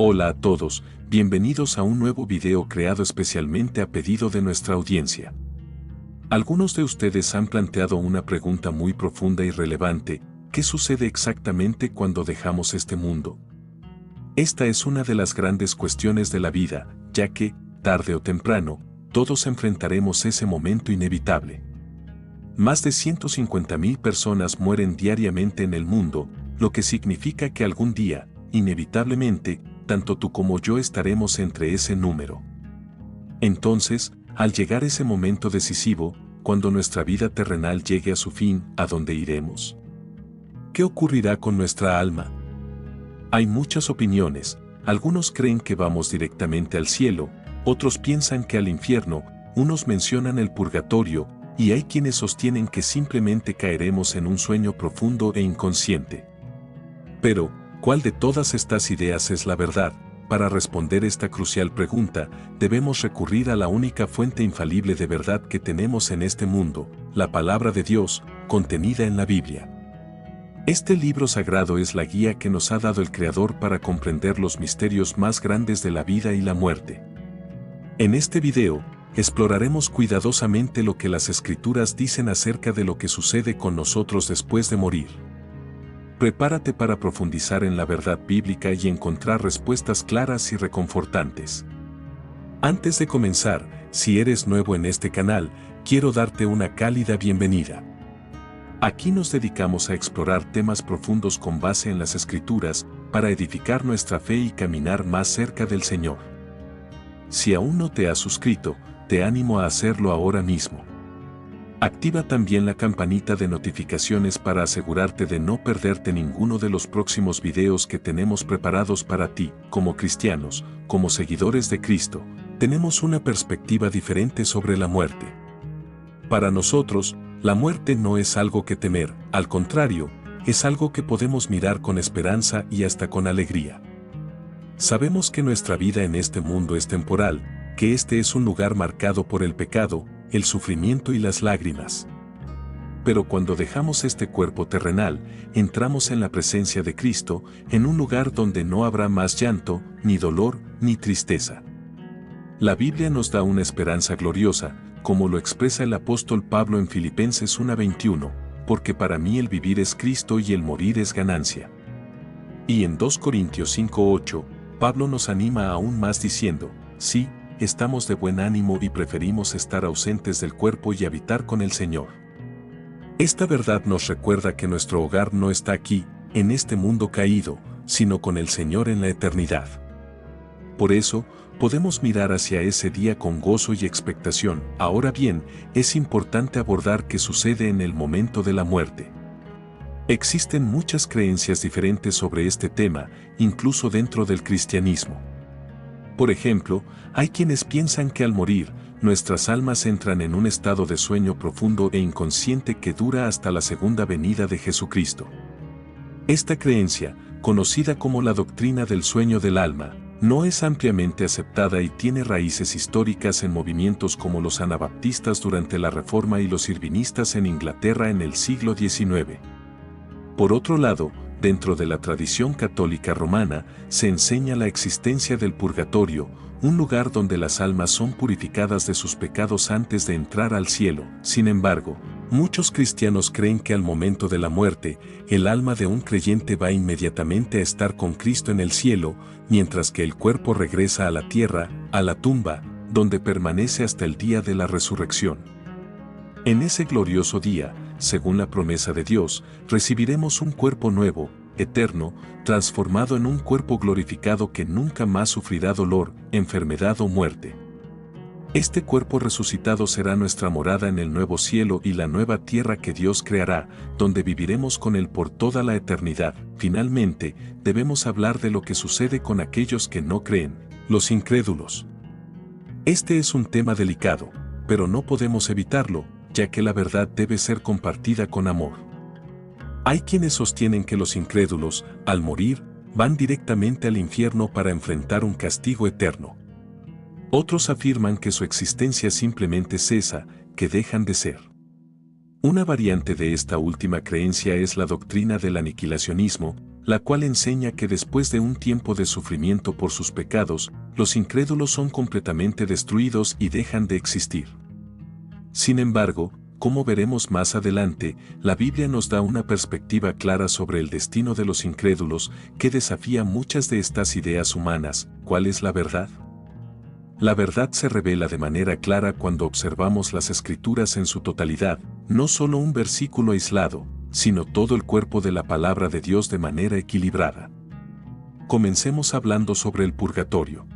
Hola a todos, bienvenidos a un nuevo video creado especialmente a pedido de nuestra audiencia. Algunos de ustedes han planteado una pregunta muy profunda y relevante: ¿qué sucede exactamente cuando dejamos este mundo? Esta es una de las grandes cuestiones de la vida, ya que, tarde o temprano, todos enfrentaremos ese momento inevitable. Más de 150.000 personas mueren diariamente en el mundo, lo que significa que algún día, inevitablemente, tanto tú como yo estaremos entre ese número. Entonces, al llegar ese momento decisivo, cuando nuestra vida terrenal llegue a su fin, ¿a dónde iremos? ¿Qué ocurrirá con nuestra alma? Hay muchas opiniones. Algunos creen que vamos directamente al cielo, otros piensan que al infierno, unos mencionan el purgatorio, y hay quienes sostienen que simplemente caeremos en un sueño profundo e inconsciente. Pero, ¿cuál de todas estas ideas es la verdad? Para responder esta crucial pregunta, debemos recurrir a la única fuente infalible de verdad que tenemos en este mundo, la palabra de Dios, contenida en la Biblia. Este libro sagrado es la guía que nos ha dado el Creador para comprender los misterios más grandes de la vida y la muerte. En este video, exploraremos cuidadosamente lo que las Escrituras dicen acerca de lo que sucede con nosotros después de morir. Prepárate para profundizar en la verdad bíblica y encontrar respuestas claras y reconfortantes. Antes de comenzar, si eres nuevo en este canal, quiero darte una cálida bienvenida. Aquí nos dedicamos a explorar temas profundos con base en las Escrituras, para edificar nuestra fe y caminar más cerca del Señor. Si aún no te has suscrito, te animo a hacerlo ahora mismo. Activa también la campanita de notificaciones para asegurarte de no perderte ninguno de los próximos videos que tenemos preparados para ti. Como cristianos, como seguidores de Cristo, tenemos una perspectiva diferente sobre la muerte. Para nosotros, la muerte no es algo que temer, al contrario, es algo que podemos mirar con esperanza y hasta con alegría. Sabemos que nuestra vida en este mundo es temporal, que este es un lugar marcado por el pecado, el sufrimiento y las lágrimas. Pero cuando dejamos este cuerpo terrenal, entramos en la presencia de Cristo, en un lugar donde no habrá más llanto, ni dolor, ni tristeza. La Biblia nos da una esperanza gloriosa, como lo expresa el apóstol Pablo en Filipenses 1:21, porque para mí el vivir es Cristo y el morir es ganancia. Y en 2 Corintios 5:8, Pablo nos anima aún más diciendo: sí, estamos de buen ánimo y preferimos estar ausentes del cuerpo y habitar con el Señor. Esta verdad nos recuerda que nuestro hogar no está aquí, en este mundo caído, sino con el Señor en la eternidad. Por eso, podemos mirar hacia ese día con gozo y expectación. Ahora bien, es importante abordar qué sucede en el momento de la muerte. Existen muchas creencias diferentes sobre este tema, incluso dentro del cristianismo. Por ejemplo, hay quienes piensan que al morir, nuestras almas entran en un estado de sueño profundo e inconsciente que dura hasta la segunda venida de Jesucristo. Esta creencia, conocida como la doctrina del sueño del alma, no es ampliamente aceptada y tiene raíces históricas en movimientos como los anabaptistas durante la Reforma y los irvinistas en Inglaterra en el siglo XIX. Por otro lado, dentro de la tradición católica romana, se enseña la existencia del purgatorio, un lugar donde las almas son purificadas de sus pecados antes de entrar al cielo. Sin embargo, muchos cristianos creen que al momento de la muerte, el alma de un creyente va inmediatamente a estar con Cristo en el cielo, mientras que el cuerpo regresa a la tierra, a la tumba, donde permanece hasta el día de la resurrección. En ese glorioso día, según la promesa de Dios, recibiremos un cuerpo nuevo, eterno, transformado en un cuerpo glorificado que nunca más sufrirá dolor, enfermedad o muerte. Este cuerpo resucitado será nuestra morada en el nuevo cielo y la nueva tierra que Dios creará, donde viviremos con Él por toda la eternidad. Finalmente, debemos hablar de lo que sucede con aquellos que no creen, los incrédulos. Este es un tema delicado, pero no podemos evitarlo, ya que la verdad debe ser compartida con amor. Hay quienes sostienen que los incrédulos, al morir, van directamente al infierno para enfrentar un castigo eterno. Otros afirman que su existencia simplemente cesa, que dejan de ser. Una variante de esta última creencia es la doctrina del aniquilacionismo, la cual enseña que después de un tiempo de sufrimiento por sus pecados, los incrédulos son completamente destruidos y dejan de existir. Sin embargo, como veremos más adelante, la Biblia nos da una perspectiva clara sobre el destino de los incrédulos que desafía muchas de estas ideas humanas. ¿Cuál es la verdad? La verdad se revela de manera clara cuando observamos las Escrituras en su totalidad, no solo un versículo aislado, sino todo el cuerpo de la palabra de Dios de manera equilibrada. Comencemos hablando sobre el purgatorio.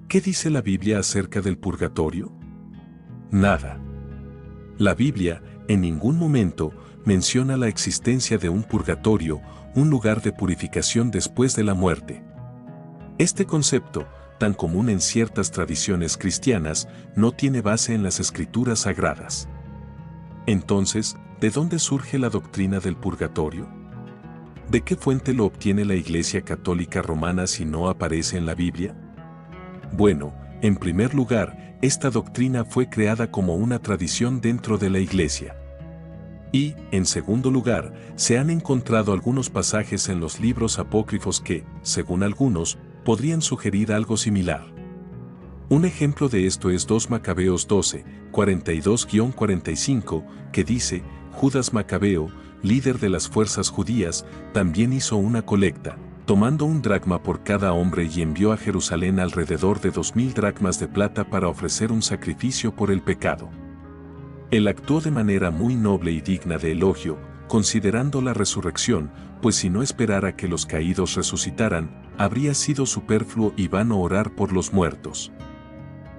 ¿Qué dice la Biblia acerca del purgatorio? Nada. La Biblia, en ningún momento, menciona la existencia de un purgatorio, un lugar de purificación después de la muerte. Este concepto, tan común en ciertas tradiciones cristianas, no tiene base en las Escrituras sagradas. Entonces, ¿de dónde surge la doctrina del purgatorio? ¿De qué fuente lo obtiene la Iglesia Católica Romana si no aparece en la Biblia? Bueno, en primer lugar, esta doctrina fue creada como una tradición dentro de la Iglesia. Y, en segundo lugar, se han encontrado algunos pasajes en los libros apócrifos que, según algunos, podrían sugerir algo similar. Un ejemplo de esto es 2 Macabeos 12, 42-45, que dice: Judas Macabeo, líder de las fuerzas judías, también hizo una colecta, tomando un dracma por cada hombre, y envió a Jerusalén alrededor de 2000 dracmas de plata para ofrecer un sacrificio por el pecado. Él actuó de manera muy noble y digna de elogio, considerando la resurrección, pues si no esperara que los caídos resucitaran, habría sido superfluo y vano orar por los muertos.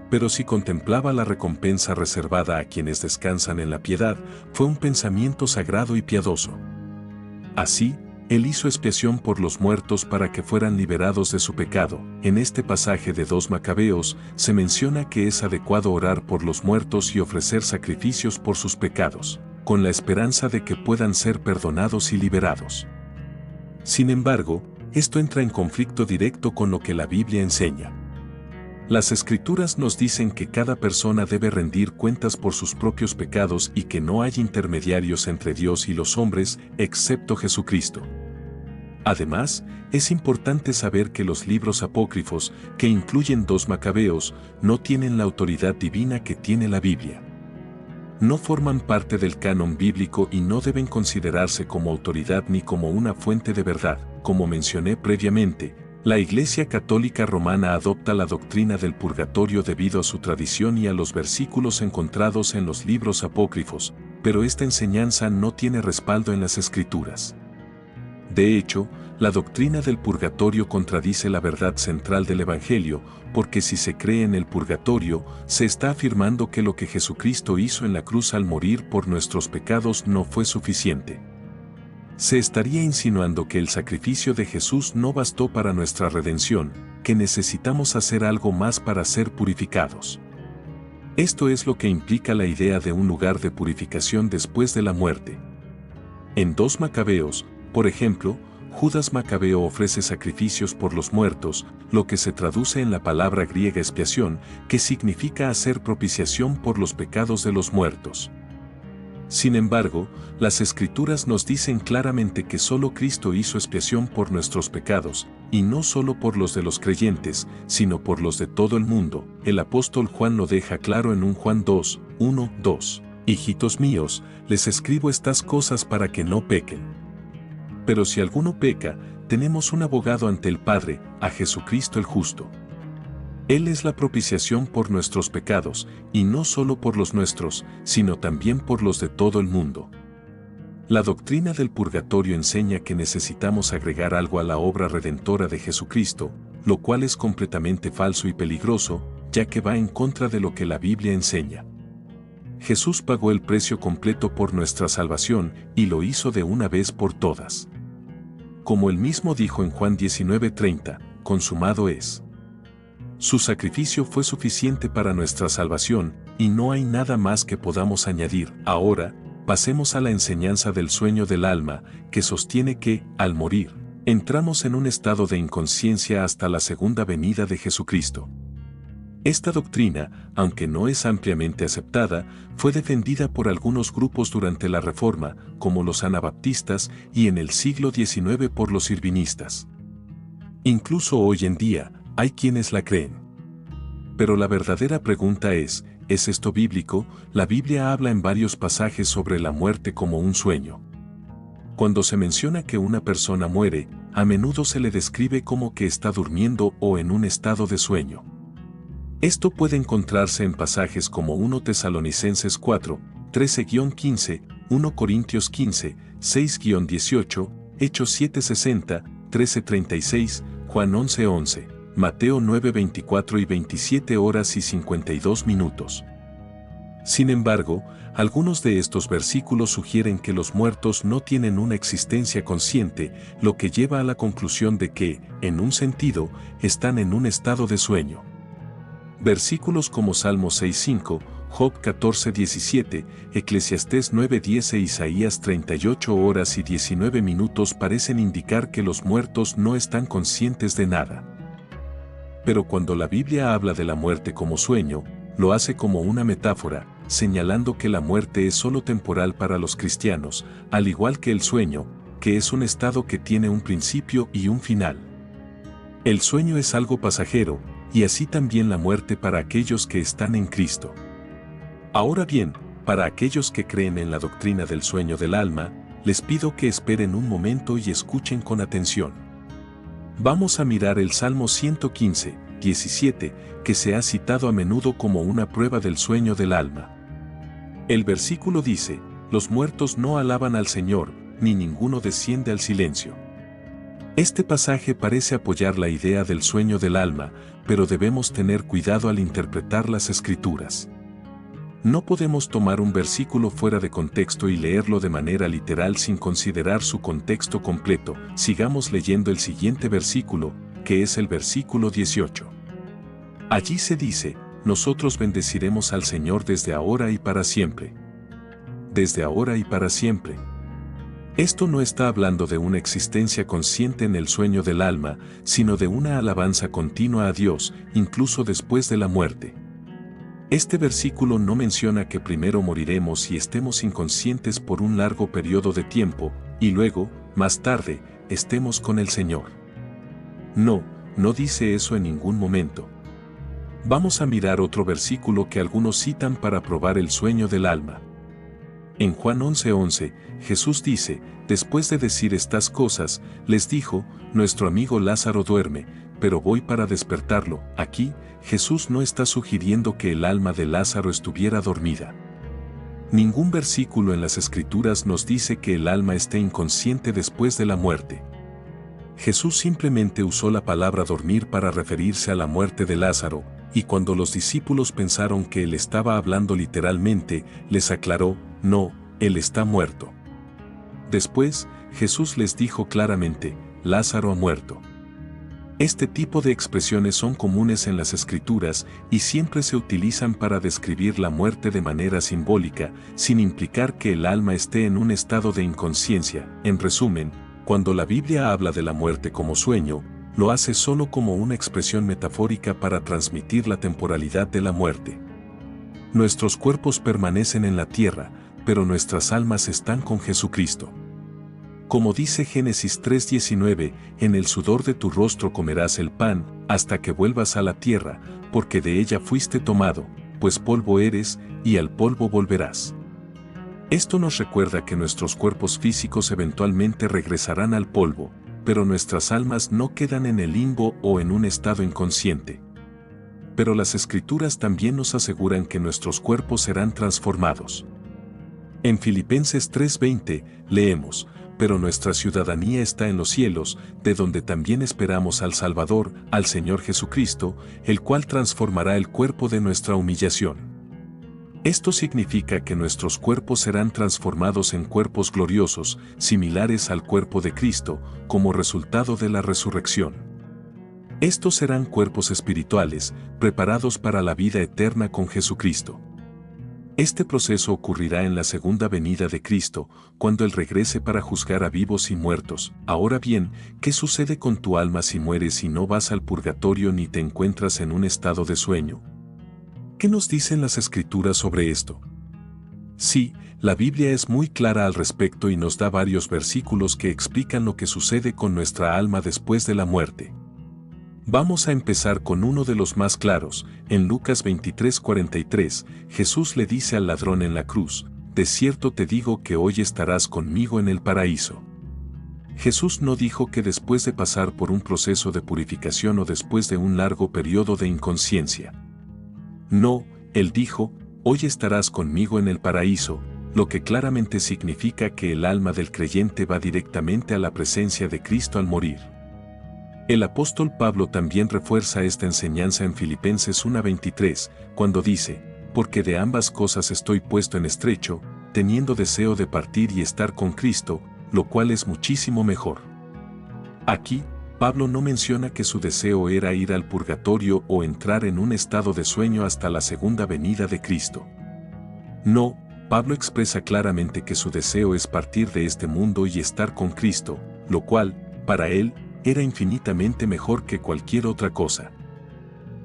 Pero si contemplaba la recompensa reservada a quienes descansan en la piedad, fue un pensamiento sagrado y piadoso. Así, él hizo expiación por los muertos para que fueran liberados de su pecado. En este pasaje de 2 Macabeos, se menciona que es adecuado orar por los muertos y ofrecer sacrificios por sus pecados, con la esperanza de que puedan ser perdonados y liberados. Sin embargo, esto entra en conflicto directo con lo que la Biblia enseña. Las Escrituras nos dicen que cada persona debe rendir cuentas por sus propios pecados y que no hay intermediarios entre Dios y los hombres, excepto Jesucristo. Además, es importante saber que los libros apócrifos, que incluyen 2 Macabeos, no tienen la autoridad divina que tiene la Biblia. No forman parte del canon bíblico y no deben considerarse como autoridad ni como una fuente de verdad. Como mencioné previamente, la Iglesia Católica Romana adopta la doctrina del purgatorio debido a su tradición y a los versículos encontrados en los libros apócrifos, pero esta enseñanza no tiene respaldo en las Escrituras. De hecho, la doctrina del purgatorio contradice la verdad central del Evangelio, porque si se cree en el purgatorio, se está afirmando que lo que Jesucristo hizo en la cruz al morir por nuestros pecados no fue suficiente. Se estaría insinuando que el sacrificio de Jesús no bastó para nuestra redención, que necesitamos hacer algo más para ser purificados. Esto es lo que implica la idea de un lugar de purificación después de la muerte. En 2 Macabeos, por ejemplo, Judas Macabeo ofrece sacrificios por los muertos, lo que se traduce en la palabra griega expiación, que significa hacer propiciación por los pecados de los muertos. Sin embargo, las Escrituras nos dicen claramente que solo Cristo hizo expiación por nuestros pecados, y no solo por los de los creyentes, sino por los de todo el mundo. El apóstol Juan lo deja claro en 1 Juan 2, 1, 2. Hijitos míos, les escribo estas cosas para que no pequen. Pero si alguno peca, tenemos un abogado ante el Padre, a Jesucristo el justo. Él es la propiciación por nuestros pecados, y no solo por los nuestros, sino también por los de todo el mundo. La doctrina del purgatorio enseña que necesitamos agregar algo a la obra redentora de Jesucristo, lo cual es completamente falso y peligroso, ya que va en contra de lo que la Biblia enseña. Jesús pagó el precio completo por nuestra salvación, y lo hizo de una vez por todas. Como él mismo dijo en Juan 19:30, consumado es. Su sacrificio fue suficiente para nuestra salvación, y no hay nada más que podamos añadir. Ahora, pasemos a la enseñanza del sueño del alma, que sostiene que, al morir, entramos en un estado de inconsciencia hasta la segunda venida de Jesucristo. Esta doctrina, aunque no es ampliamente aceptada, fue defendida por algunos grupos durante la Reforma, como los anabaptistas, y en el siglo XIX por los irvinistas. Incluso hoy en día, hay quienes la creen. Pero la verdadera pregunta ¿es esto bíblico? La Biblia habla en varios pasajes sobre la muerte como un sueño. Cuando se menciona que una persona muere, a menudo se le describe como que está durmiendo o en un estado de sueño. Esto puede encontrarse en pasajes como 1 Tesalonicenses 4, 13-15, 1 Corintios 15, 6-18, Hechos 7:60, 13:36, Juan 11:11, Mateo 9:24 y 27 horas y 52 minutos. Sin embargo, algunos de estos versículos sugieren que los muertos no tienen una existencia consciente, lo que lleva a la conclusión de que, en un sentido, están en un estado de sueño. Versículos como Salmo 6:5, Job 14:17, Eclesiastés 9:10 e Isaías 38 horas y 19 minutos parecen indicar que los muertos no están conscientes de nada. Pero cuando la Biblia habla de la muerte como sueño, lo hace como una metáfora, señalando que la muerte es solo temporal para los cristianos, al igual que el sueño, que es un estado que tiene un principio y un final. El sueño es algo pasajero, y así también la muerte para aquellos que están en Cristo. Ahora bien, para aquellos que creen en la doctrina del sueño del alma, les pido que esperen un momento y escuchen con atención. Vamos a mirar el Salmo 115, 17, que se ha citado a menudo como una prueba del sueño del alma. El versículo dice, los muertos no alaban al Señor, ni ninguno desciende al silencio. Este pasaje parece apoyar la idea del sueño del alma, pero debemos tener cuidado al interpretar las Escrituras. No podemos tomar un versículo fuera de contexto y leerlo de manera literal sin considerar su contexto completo. Sigamos leyendo el siguiente versículo, que es el versículo 18. Allí se dice, nosotros bendeciremos al Señor desde ahora y para siempre. Desde ahora y para siempre. Esto no está hablando de una existencia consciente en el sueño del alma, sino de una alabanza continua a Dios, incluso después de la muerte. Este versículo no menciona que primero moriremos y estemos inconscientes por un largo periodo de tiempo, y luego, más tarde, estemos con el Señor. No dice eso en ningún momento. Vamos a mirar otro versículo que algunos citan para probar el sueño del alma. En Juan 11:11, Jesús dice, después de decir estas cosas, les dijo, nuestro amigo Lázaro duerme, pero voy para despertarlo. Aquí, Jesús no está sugiriendo que el alma de Lázaro estuviera dormida. Ningún versículo en las Escrituras nos dice que el alma esté inconsciente después de la muerte. Jesús simplemente usó la palabra dormir para referirse a la muerte de Lázaro, y cuando los discípulos pensaron que él estaba hablando literalmente, les aclaró, no, él está muerto. Después, Jesús les dijo claramente, Lázaro ha muerto. Este tipo de expresiones son comunes en las Escrituras y siempre se utilizan para describir la muerte de manera simbólica, sin implicar que el alma esté en un estado de inconsciencia. En resumen, cuando la Biblia habla de la muerte como sueño, lo hace solo como una expresión metafórica para transmitir la temporalidad de la muerte. Nuestros cuerpos permanecen en la tierra, pero nuestras almas están con Jesucristo. Como dice Génesis 3:19, en el sudor de tu rostro comerás el pan, hasta que vuelvas a la tierra, porque de ella fuiste tomado, pues polvo eres, y al polvo volverás. Esto nos recuerda que nuestros cuerpos físicos eventualmente regresarán al polvo, pero nuestras almas no quedan en el limbo o en un estado inconsciente. Pero las Escrituras también nos aseguran que nuestros cuerpos serán transformados. En Filipenses 3:20, leemos, pero nuestra ciudadanía está en los cielos, de donde también esperamos al Salvador, al Señor Jesucristo, el cual transformará el cuerpo de nuestra humillación. Esto significa que nuestros cuerpos serán transformados en cuerpos gloriosos, similares al cuerpo de Cristo, como resultado de la resurrección. Estos serán cuerpos espirituales, preparados para la vida eterna con Jesucristo. Este proceso ocurrirá en la segunda venida de Cristo, cuando Él regrese para juzgar a vivos y muertos. Ahora bien, ¿qué sucede con tu alma si mueres y no vas al purgatorio ni te encuentras en un estado de sueño? ¿Qué nos dicen las Escrituras sobre esto? Sí, la Biblia es muy clara al respecto y nos da varios versículos que explican lo que sucede con nuestra alma después de la muerte. Vamos a empezar con uno de los más claros. En Lucas 23:43, Jesús le dice al ladrón en la cruz: de cierto te digo que hoy estarás conmigo en el paraíso. Jesús no dijo que después de pasar por un proceso de purificación o después de un largo periodo de inconsciencia. No, Él dijo: hoy estarás conmigo en el paraíso, lo que claramente significa que el alma del creyente va directamente a la presencia de Cristo al morir. El apóstol Pablo también refuerza esta enseñanza en Filipenses 1:23, cuando dice: porque de ambas cosas estoy puesto en estrecho, teniendo deseo de partir y estar con Cristo, lo cual es muchísimo mejor. Aquí, Pablo no menciona que su deseo era ir al purgatorio o entrar en un estado de sueño hasta la segunda venida de Cristo. No, Pablo expresa claramente que su deseo es partir de este mundo y estar con Cristo, lo cual, para él, era infinitamente mejor que cualquier otra cosa.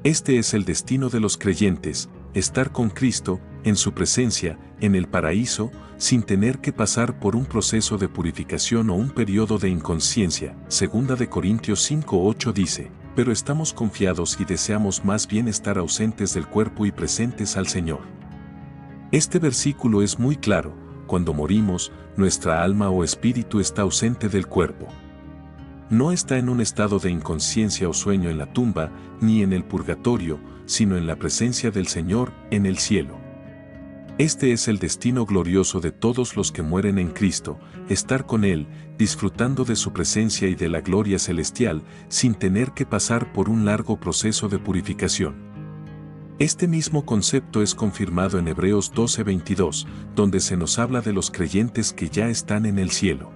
Este es el destino de los creyentes, estar con Cristo, en su presencia, en el paraíso, sin tener que pasar por un proceso de purificación o un periodo de inconsciencia. 2 Corintios 5:8 dice: pero estamos confiados y deseamos más bien estar ausentes del cuerpo y presentes al Señor. Este versículo es muy claro: cuando morimos, nuestra alma o espíritu está ausente del cuerpo. No está en un estado de inconsciencia o sueño en la tumba, ni en el purgatorio, sino en la presencia del Señor, en el cielo. Este es el destino glorioso de todos los que mueren en Cristo, estar con Él, disfrutando de su presencia y de la gloria celestial, sin tener que pasar por un largo proceso de purificación. Este mismo concepto es confirmado en Hebreos 12:22, donde se nos habla de los creyentes que ya están en el cielo.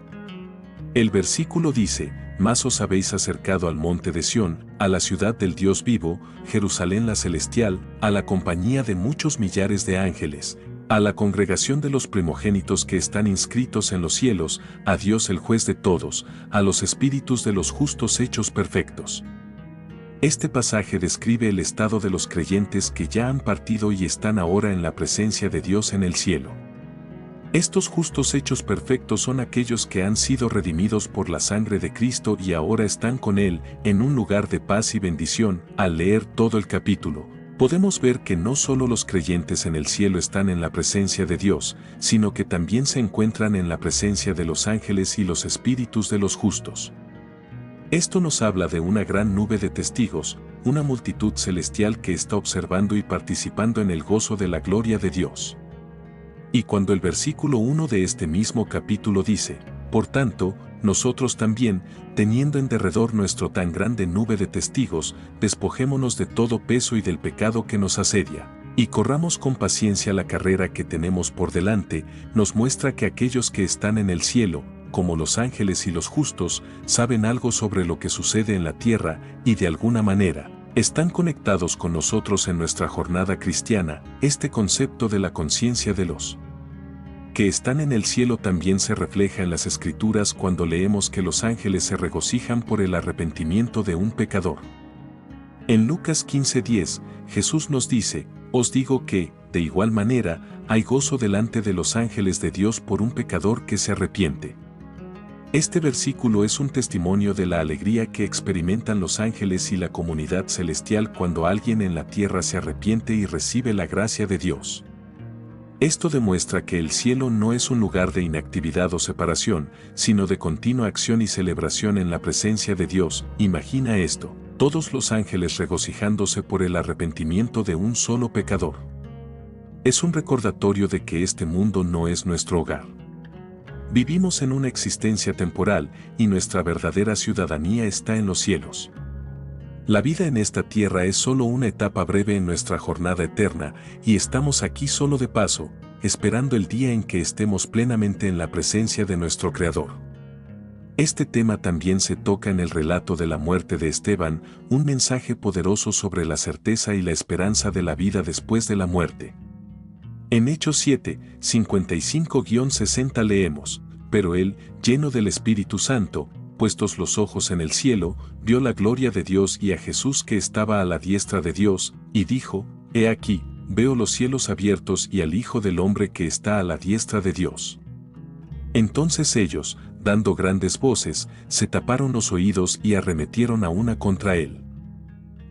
El versículo dice: mas os habéis acercado al monte de Sión, a la ciudad del Dios vivo, Jerusalén la celestial, a la compañía de muchos millares de ángeles, a la congregación de los primogénitos que están inscritos en los cielos, a Dios el juez de todos, a los espíritus de los justos hechos perfectos. Este pasaje describe el estado de los creyentes que ya han partido y están ahora en la presencia de Dios en el cielo. Estos justos hechos perfectos son aquellos que han sido redimidos por la sangre de Cristo y ahora están con Él, en un lugar de paz y bendición. Al leer todo el capítulo, podemos ver que no solo los creyentes en el cielo están en la presencia de Dios, sino que también se encuentran en la presencia de los ángeles y los espíritus de los justos. Esto nos habla de una gran nube de testigos, una multitud celestial que está observando y participando en el gozo de la gloria de Dios. Y cuando el versículo 1 de este mismo capítulo dice: por tanto, nosotros también, teniendo en derredor nuestro tan grande nube de testigos, despojémonos de todo peso y del pecado que nos asedia, y corramos con paciencia la carrera que tenemos por delante, nos muestra que aquellos que están en el cielo, como los ángeles y los justos, saben algo sobre lo que sucede en la tierra y de alguna manera están conectados con nosotros en nuestra jornada cristiana. Este concepto de la conciencia de los que están en el cielo también se refleja en las Escrituras cuando leemos que los ángeles se regocijan por el arrepentimiento de un pecador. En Lucas 15:10, Jesús nos dice: os digo que, de igual manera, hay gozo delante de los ángeles de Dios por un pecador que se arrepiente. Este versículo es un testimonio de la alegría que experimentan los ángeles y la comunidad celestial cuando alguien en la tierra se arrepiente y recibe la gracia de Dios. Esto demuestra que el cielo no es un lugar de inactividad o separación, sino de continua acción y celebración en la presencia de Dios. Imagina esto: todos los ángeles regocijándose por el arrepentimiento de un solo pecador. Es un recordatorio de que este mundo no es nuestro hogar. Vivimos en una existencia temporal, y nuestra verdadera ciudadanía está en los cielos. La vida en esta tierra es solo una etapa breve en nuestra jornada eterna, y estamos aquí solo de paso, esperando el día en que estemos plenamente en la presencia de nuestro Creador. Este tema también se toca en el relato de la muerte de Esteban, un mensaje poderoso sobre la certeza y la esperanza de la vida después de la muerte. En Hechos 7, 55-60 leemos: pero él, lleno del Espíritu Santo, puestos los ojos en el cielo, vio la gloria de Dios y a Jesús que estaba a la diestra de Dios, y dijo: he aquí, veo los cielos abiertos y al Hijo del Hombre que está a la diestra de Dios. Entonces ellos, dando grandes voces, se taparon los oídos y arremetieron a una contra él.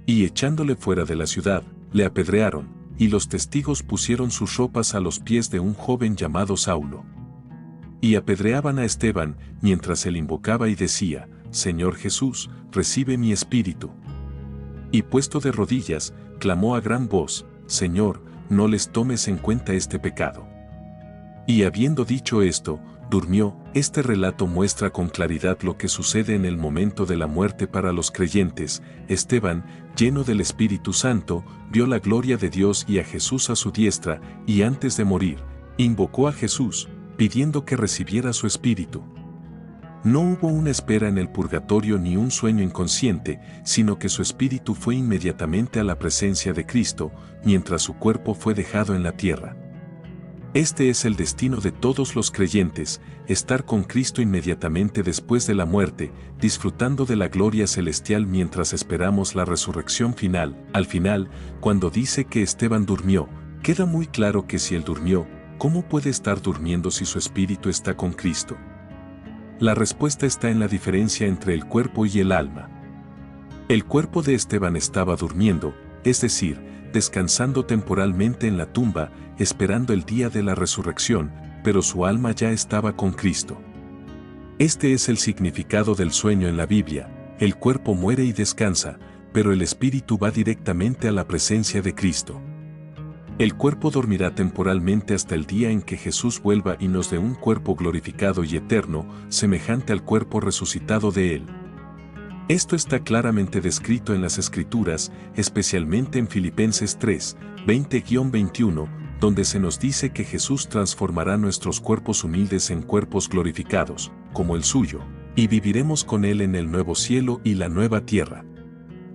Y echándole fuera de la ciudad, le apedrearon, y los testigos pusieron sus ropas a los pies de un joven llamado Saulo. Y apedreaban a Esteban, mientras él invocaba y decía, Señor Jesús, recibe mi espíritu. Y puesto de rodillas, clamó a gran voz, Señor, no les tomes en cuenta este pecado. Y habiendo dicho esto, durmió. Este relato muestra con claridad lo que sucede en el momento de la muerte para los creyentes. Esteban, lleno del Espíritu Santo, vio la gloria de Dios y a Jesús a su diestra, y antes de morir, invocó a Jesús, pidiendo que recibiera su espíritu. No hubo una espera en el purgatorio ni un sueño inconsciente, sino que su espíritu fue inmediatamente a la presencia de Cristo, mientras su cuerpo fue dejado en la tierra. Este es el destino de todos los creyentes, estar con Cristo inmediatamente después de la muerte, disfrutando de la gloria celestial mientras esperamos la resurrección final. Al final, cuando dice que Esteban durmió, queda muy claro que si él durmió, ¿cómo puede estar durmiendo si su espíritu está con Cristo? La respuesta está en la diferencia entre el cuerpo y el alma. El cuerpo de Esteban estaba durmiendo, es decir, descansando temporalmente en la tumba, esperando el día de la resurrección, pero su alma ya estaba con Cristo. Este es el significado del sueño en la Biblia: el cuerpo muere y descansa, pero el espíritu va directamente a la presencia de Cristo. El cuerpo dormirá temporalmente hasta el día en que Jesús vuelva y nos dé un cuerpo glorificado y eterno, semejante al cuerpo resucitado de Él. Esto está claramente descrito en las Escrituras, especialmente en Filipenses 3, 20-21, donde se nos dice que Jesús transformará nuestros cuerpos humildes en cuerpos glorificados, como el suyo, y viviremos con Él en el nuevo cielo y la nueva tierra.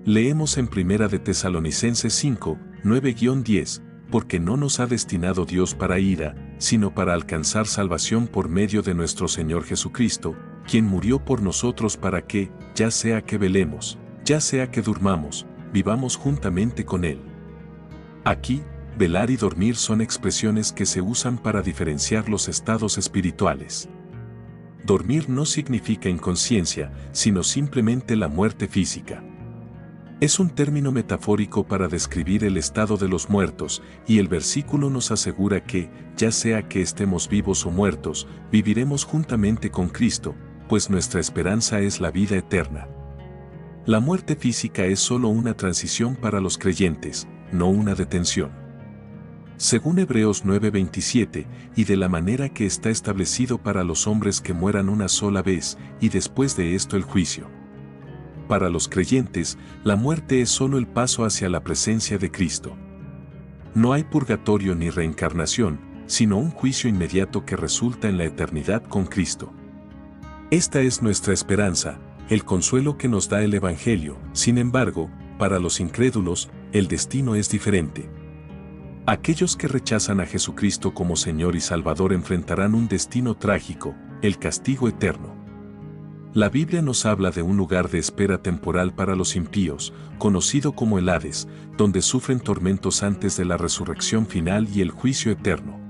Leemos en 1 de Tesalonicenses 5, 9-10, porque no nos ha destinado Dios para ira, sino para alcanzar salvación por medio de nuestro Señor Jesucristo, quien murió por nosotros para que, ya sea que velemos, ya sea que durmamos, vivamos juntamente con Él. Aquí, velar y dormir son expresiones que se usan para diferenciar los estados espirituales. Dormir no significa inconsciencia, sino simplemente la muerte física. Es un término metafórico para describir el estado de los muertos, y el versículo nos asegura que, ya sea que estemos vivos o muertos, viviremos juntamente con Cristo, pues nuestra esperanza es la vida eterna. La muerte física es solo una transición para los creyentes, no una detención. Según Hebreos 9:27, y de la manera que está establecido para los hombres que mueran una sola vez, y después de esto el juicio. Para los creyentes, la muerte es solo el paso hacia la presencia de Cristo. No hay purgatorio ni reencarnación, sino un juicio inmediato que resulta en la eternidad con Cristo. Esta es nuestra esperanza, el consuelo que nos da el Evangelio. Sin embargo, para los incrédulos, el destino es diferente. Aquellos que rechazan a Jesucristo como Señor y Salvador enfrentarán un destino trágico, el castigo eterno. La Biblia nos habla de un lugar de espera temporal para los impíos, conocido como el Hades, donde sufren tormentos antes de la resurrección final y el juicio eterno.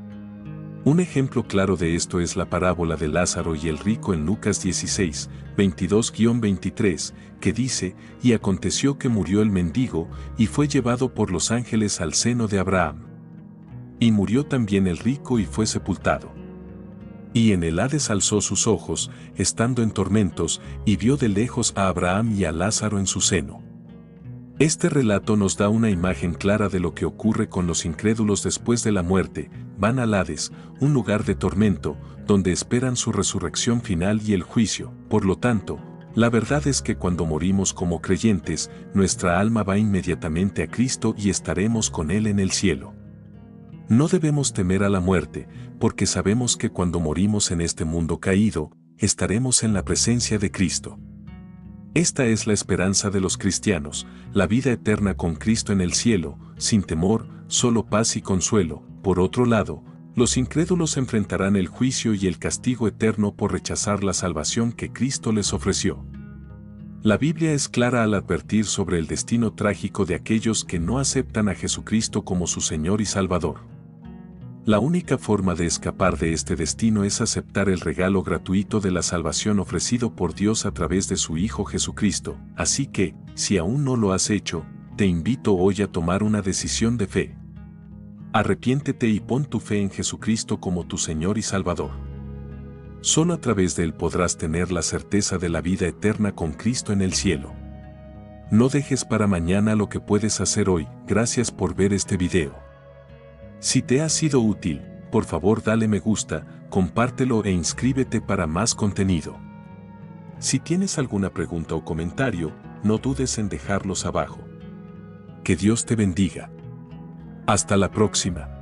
Un ejemplo claro de esto es la parábola de Lázaro y el rico en Lucas 16, 22-23, que dice, y aconteció que murió el mendigo, y fue llevado por los ángeles al seno de Abraham. Y murió también el rico y fue sepultado. Y en el Hades alzó sus ojos, estando en tormentos, y vio de lejos a Abraham y a Lázaro en su seno. Este relato nos da una imagen clara de lo que ocurre con los incrédulos después de la muerte. Van al Hades, un lugar de tormento, donde esperan su resurrección final y el juicio. Por lo tanto, la verdad es que cuando morimos como creyentes, nuestra alma va inmediatamente a Cristo y estaremos con Él en el cielo. No debemos temer a la muerte, porque sabemos que cuando morimos en este mundo caído, estaremos en la presencia de Cristo. Esta es la esperanza de los cristianos, la vida eterna con Cristo en el cielo, sin temor, solo paz y consuelo. Por otro lado, los incrédulos enfrentarán el juicio y el castigo eterno por rechazar la salvación que Cristo les ofreció. La Biblia es clara al advertir sobre el destino trágico de aquellos que no aceptan a Jesucristo como su Señor y Salvador. La única forma de escapar de este destino es aceptar el regalo gratuito de la salvación ofrecido por Dios a través de su Hijo Jesucristo. Así que, si aún no lo has hecho, te invito hoy a tomar una decisión de fe. Arrepiéntete y pon tu fe en Jesucristo como tu Señor y Salvador. Solo a través de Él podrás tener la certeza de la vida eterna con Cristo en el cielo. No dejes para mañana lo que puedes hacer hoy. Gracias por ver este video. Si te ha sido útil, por favor dale me gusta, compártelo e inscríbete para más contenido. Si tienes alguna pregunta o comentario, no dudes en dejarlos abajo. Que Dios te bendiga. Hasta la próxima.